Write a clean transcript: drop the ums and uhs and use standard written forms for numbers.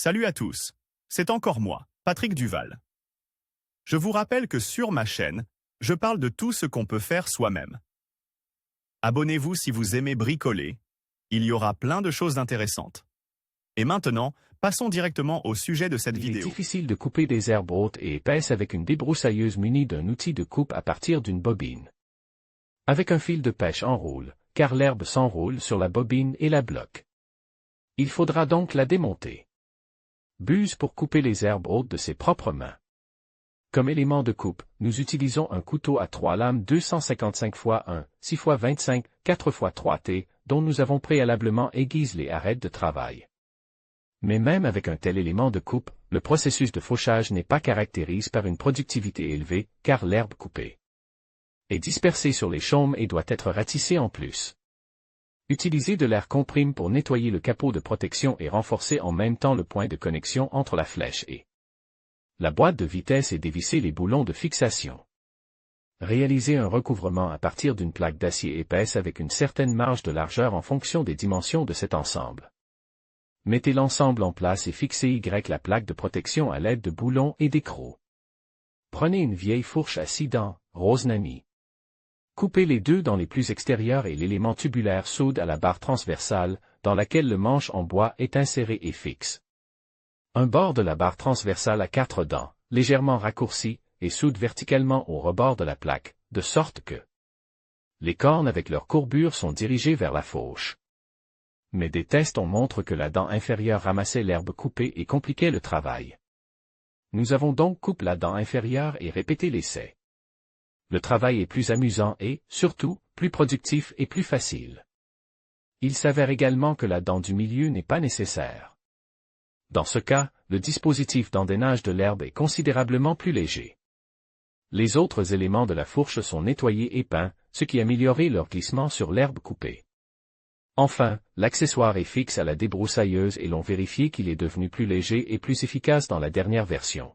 Salut à tous, c'est encore moi, Patrick Duval. Je vous rappelle que sur ma chaîne, je parle de tout ce qu'on peut faire soi-même. Abonnez-vous si vous aimez bricoler, il y aura plein de choses intéressantes. Et maintenant, passons directement au sujet de cette vidéo. Il est difficile de couper des herbes hautes et épaisses avec une débroussailleuse munie d'un outil de coupe à partir d'une bobine. Avec un fil de pêche enroule, car l'herbe s'enroule sur la bobine et la bloque. Il faudra donc la démonter. Buse pour couper les herbes hautes de ses propres mains. Comme élément de coupe, nous utilisons un couteau à 3 lames 255 x 1, 6 x 25, 4 x 3T, dont nous avons préalablement aiguisé les arêtes de travail. Mais même avec un tel élément de coupe, le processus de fauchage n'est pas caractérisé par une productivité élevée, car l'herbe coupée est dispersée sur les chaumes et doit être ratissée en plus. Utilisez de l'air comprime pour nettoyer le capot de protection et renforcer en même temps le point de connexion entre la flèche et la boîte de vitesse et dévisser les boulons de fixation. Réalisez un recouvrement à partir d'une plaque d'acier épaisse avec une certaine marge de largeur en fonction des dimensions de cet ensemble. Mettez l'ensemble en place et fixez la plaque de protection à l'aide de boulons et d'écrous. Prenez une vieille fourche à 6 dents, rose Nami. Coupez les 2 dents les plus extérieures et l'élément tubulaire soude à la barre transversale, dans laquelle le manche en bois est inséré et fixe. Un bord de la barre transversale à 4 dents, légèrement raccourci, et soude verticalement au rebord de la plaque, de sorte que les cornes avec leur courbure sont dirigées vers la fauche. Mais des tests montrent que la dent inférieure ramassait l'herbe coupée et compliquait le travail. Nous avons donc coupé la dent inférieure et répété l'essai. Le travail est plus amusant et, surtout, plus productif et plus facile. Il s'avère également que la dent du milieu n'est pas nécessaire. Dans ce cas, le dispositif d'endainage de l'herbe est considérablement plus léger. Les autres éléments de la fourche sont nettoyés et peints, ce qui améliorait leur glissement sur l'herbe coupée. Enfin, l'accessoire est fixe à la débroussailleuse et l'on vérifie qu'il est devenu plus léger et plus efficace dans la dernière version.